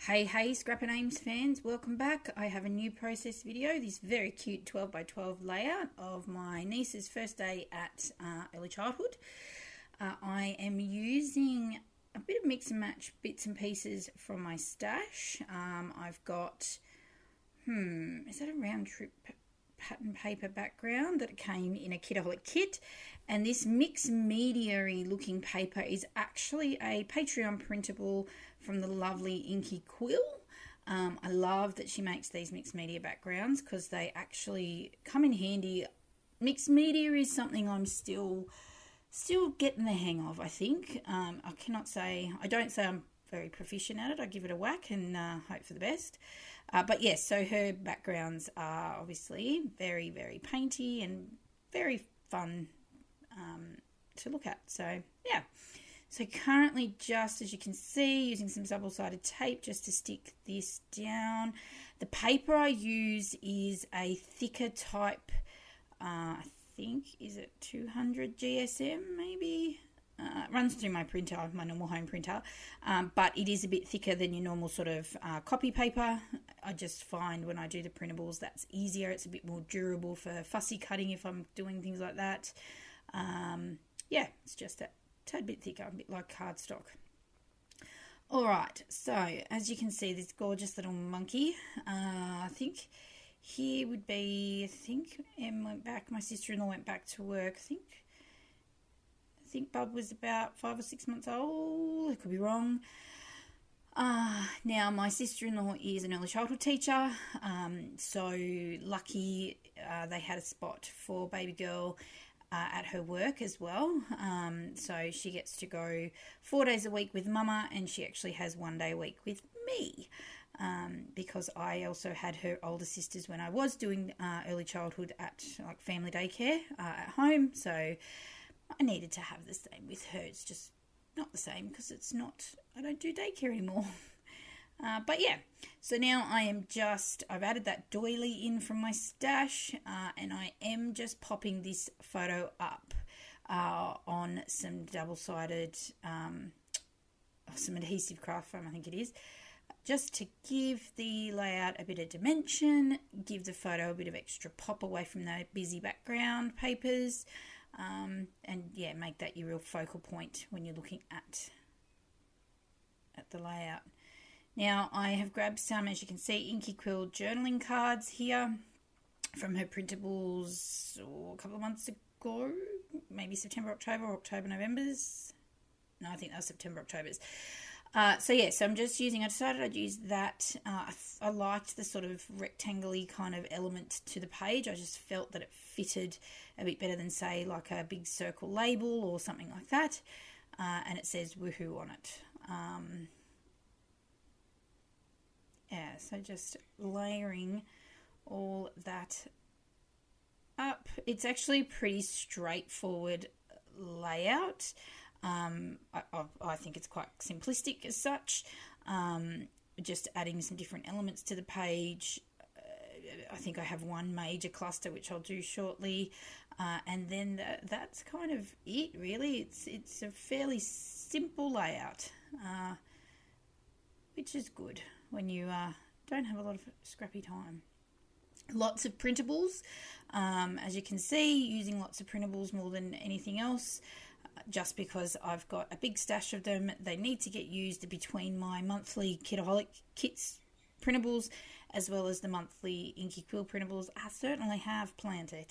Hey Scrap and Ames fans, welcome back. I have a new process video, this very cute 12 by 12 layout of my niece's first day at early childhood. I am using a bit of mix and match bits and pieces from my stash. I've got, is that a round trip pattern paper background that came in a Kidaholic kit, and this mixed media-y looking paper is actually a Patreon printable from the lovely Inky Quill. I love that she makes these mixed media backgrounds because they actually come in handy. Mixed media is something I'm still getting the hang of, I think. I don't say I'm very proficient at it. I give it a whack and hope for the best. But yes, so her backgrounds are obviously very, very painty and very fun to look at. So yeah, so currently, just as you can see, using some double-sided tape just to stick this down. The paper I use is a thicker type, I think, is it 200 GSM maybe? It runs through my printer, my normal home printer, but it is a bit thicker than your normal sort of copy paper. I just find when I do the printables that's easier. It's a bit more durable for fussy cutting if I'm doing things like that. Yeah, it's just a tad bit thicker, a bit like cardstock. Alright, so as you can see, this gorgeous little monkey, I think here would be, Em went back, my sister-in-law went back to work, I think Bub was about 5 or 6 months old. I could be wrong. Now, my sister-in-law is an early childhood teacher, so lucky they had a spot for baby girl at her work as well. So she gets to go 4 days a week with Mama, and she actually has 1 day a week with me. Because I also had her older sisters when I was doing early childhood at like family daycare at home, so I needed to have the same with her. It's just not the same because I don't do daycare anymore. But yeah, so now I've added that doily in from my stash, and I am just popping this photo up on some double-sided, some adhesive craft foam, I think it is, just to give the layout a bit of dimension, give the photo a bit of extra pop away from the busy background papers, and yeah, make that your real focal point when you're looking at the layout. Now, I have grabbed some, as you can see, Inky Quill journaling cards here from her printables a couple of months ago, maybe September, October, or October, November's. No, I think that was September, October's. So yeah, so I decided I'd use that. I liked the sort of rectangle-y kind of element to the page. I just felt that it fitted a bit better than, say, like a big circle label or something like that. And it says woohoo on it. Yeah, so just layering all that up. It's actually a pretty straightforward layout. I think it's quite simplistic as such. Just adding some different elements to the page. I think I have one major cluster which I'll do shortly, and then that's kind of it really. It's a fairly simple layout, which is good when you don't have a lot of scrappy time. Lots of printables, as you can see, using lots of printables more than anything else, just because I've got a big stash of them. They need to get used between my monthly Kidaholic kits printables as well as the monthly Inky Quill printables. I certainly have planned to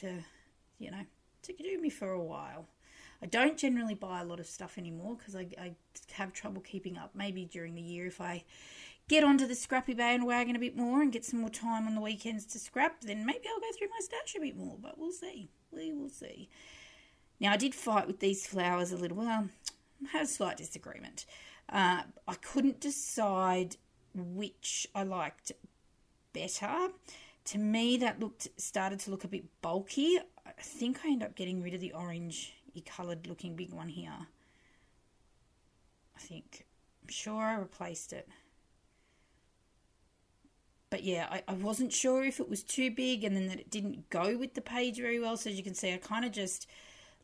do me for a while. I don't generally buy a lot of stuff anymore because I have trouble keeping up. Maybe during the year, if I get onto the scrappy bandwagon a bit more and get some more time on the weekends to scrap, then maybe I'll go through my stash a bit more, but we'll see. We will see. Now, I did fight with these flowers a little. Well, I had a slight disagreement. I couldn't decide which I liked better. To me, that started to look a bit bulky. I think I ended up getting rid of the orange coloured looking big one here. I'm sure I replaced it. But yeah, I wasn't sure if it was too big and then that it didn't go with the page very well. So as you can see, I kind of just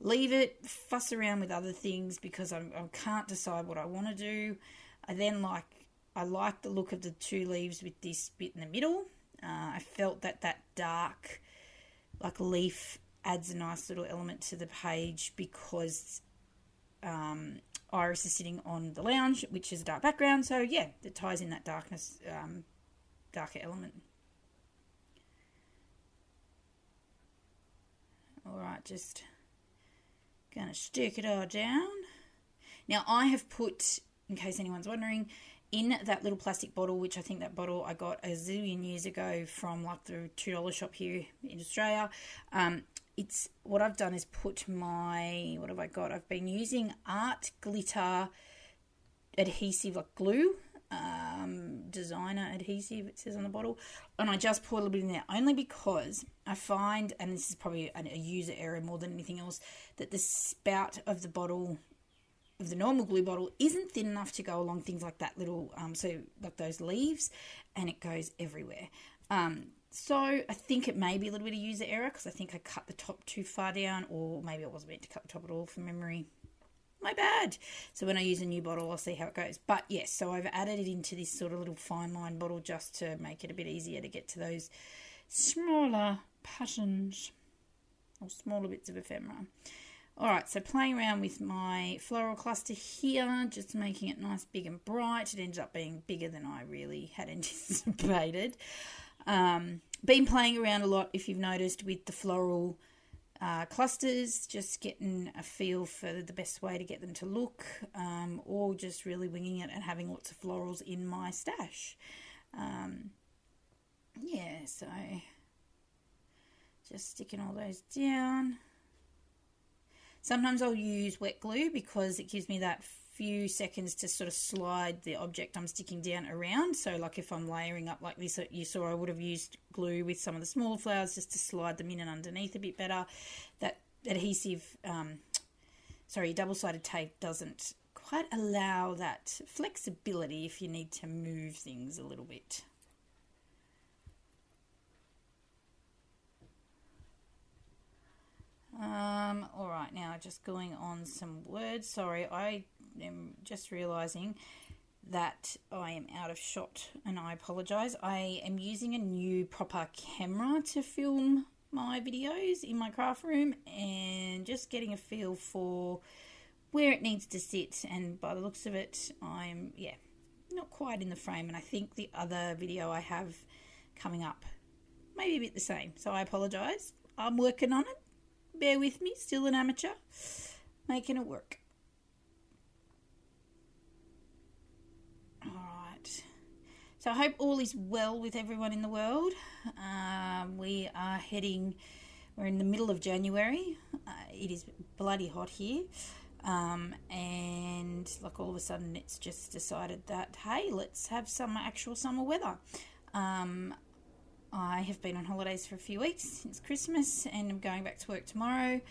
leave it, fuss around with other things because I can't decide what I want to do. I then like I like the look of the two leaves with this bit in the middle. I felt that dark, like leaf, adds a nice little element to the page because Iris is sitting on the lounge, which is a dark background. So yeah, it ties in that darkness, darker element. All right, just going to stick it all down. Now I have put, in case anyone's wondering, in that little plastic bottle, which I think that bottle I got a zillion years ago from like the $2 shop here in Australia. It's what I've done is put my, what have I got? I've been using Art Glitter adhesive, like glue, designer adhesive, it says on the bottle, and I just pour a little bit in there only because I find, and this is probably a user error more than anything else, that the spout of the bottle, of the normal glue bottle, isn't thin enough to go along things like that little, so like those leaves, and it goes everywhere. So I think it may be a little bit of user error because I think I cut the top too far down, or maybe I wasn't meant to cut the top at all from memory. My bad. So when I use a new bottle, I'll see how it goes. But yes, so I've added it into this sort of little fine line bottle just to make it a bit easier to get to those smaller patterns or smaller bits of ephemera. All right, so playing around with my floral cluster here, just making it nice, big and bright. It ends up being bigger than I really had anticipated. Been playing around a lot, if you've noticed, with the floral clusters, just getting a feel for the best way to get them to look, or just really winging it and having lots of florals in my stash. Yeah, so just sticking all those down. Sometimes I'll use wet glue because it gives me that few seconds to sort of slide the object I'm sticking down around. So like if I'm layering up like this, you saw I would have used glue with some of the smaller flowers just to slide them in and underneath a bit better. That adhesive, double-sided tape doesn't quite allow that flexibility if you need to move things a little bit. All right, now just going on some words. Sorry, I am just realising that I am out of shot and I apologise. I am using a new proper camera to film my videos in my craft room and just getting a feel for where it needs to sit, and by the looks of it, I'm, not quite in the frame, and I think the other video I have coming up may be a bit the same, so I apologise. I'm working on it. Bear with me, still an amateur, making it work. Alright, so I hope all is well with everyone in the world. We're in the middle of January. It is bloody hot here. And like all of a sudden it's just decided that, hey, let's have some actual summer weather. I have been on holidays for a few weeks since Christmas and I'm going back to work tomorrow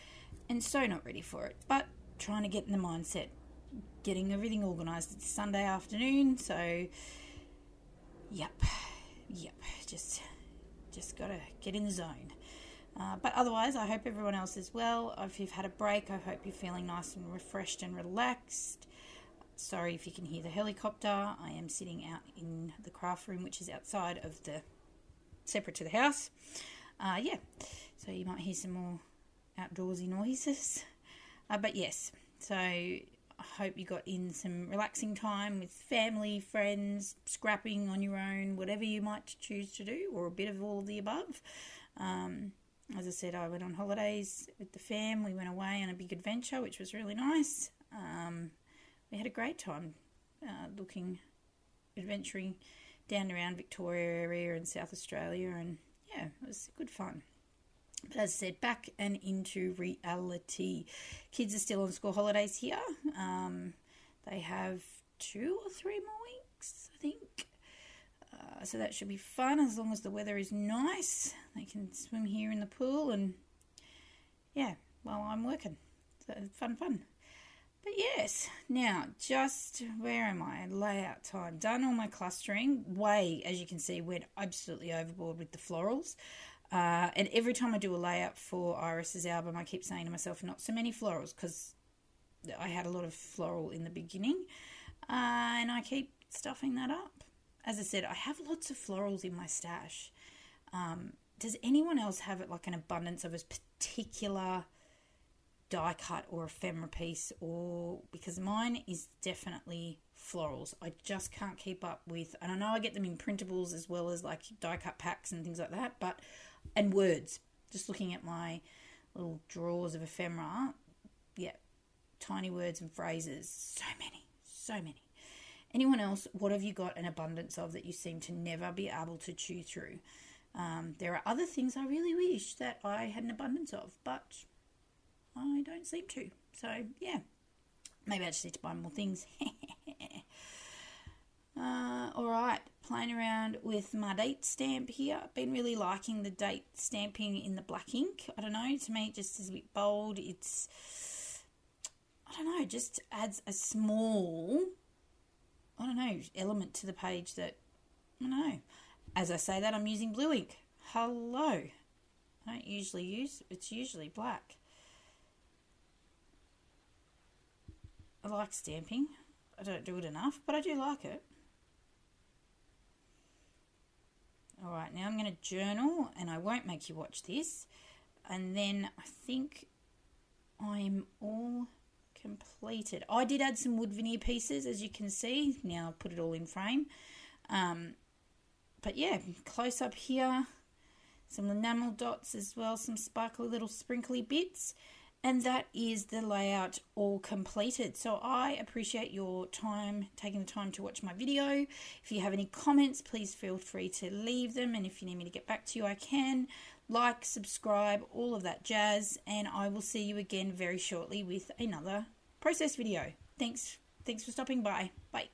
and so not ready for it, but trying to get in the mindset, getting everything organised. It's Sunday afternoon, so yep, just got to get in the zone. But otherwise, I hope everyone else is well. If you've had a break, I hope you're feeling nice and refreshed and relaxed. Sorry if you can hear the helicopter. I am sitting out in the craft room, which is outside of the separate to the house. So you might hear some more outdoorsy noises. But yes, so I hope you got in some relaxing time with family, friends, scrapping on your own, whatever you might choose to do, or a bit of all of the above. As I said, I went on holidays with the fam. We went away on a big adventure, which was really nice. We had a great time adventuring down around Victoria area and South Australia, and yeah, it was good fun. But as I said, back and into reality. Kids are still on school holidays here. They have 2 or 3 more weeks, I think. So that should be fun as long as the weather is nice. They can swim here in the pool, and yeah, while I'm working. So fun. But yes, now just, where am I? Layout time. Done all my clustering. As you can see, went absolutely overboard with the florals. And every time I do a layout for Iris's album, I keep saying to myself, not so many florals, because I had a lot of floral in the beginning. And I keep stuffing that up. As I said, I have lots of florals in my stash. Does anyone else have like an abundance of a particular die cut or ephemera piece? Or because mine is definitely florals. I just can't keep up with, and I know I get them in printables as well as like die cut packs and things like that, and words. Just looking at my little drawers of ephemera, yeah, tiny words and phrases, so many. Anyone else, what have you got an abundance of that you seem to never be able to chew through? There are other things I really wish that I had an abundance of, but I don't seem to. So, yeah, maybe I just need to buy more things. All right, playing around with my date stamp here. I've been really liking the date stamping in the black ink. I don't know, to me it just is a bit bold. It's, I don't know, just adds a small, I don't know, element to the page that, I don't know. As I say that, I'm using blue ink. Hello. I don't usually use, it's usually black. I like stamping. I don't do it enough, but I do like it. All right, now I'm going to journal, and I won't make you watch this. And then I think I'm all completed. I did add some wood veneer pieces, as you can see. Now I've put it all in frame. But yeah, close up here. Some enamel dots as well, some sparkly little sprinkly bits. And that is the layout all completed. So I appreciate your time, taking the time to watch my video. If you have any comments, please feel free to leave them. And if you need me to get back to you, I can. Like, subscribe, all of that jazz. And I will see you again very shortly with another process video. Thanks for stopping by. Bye.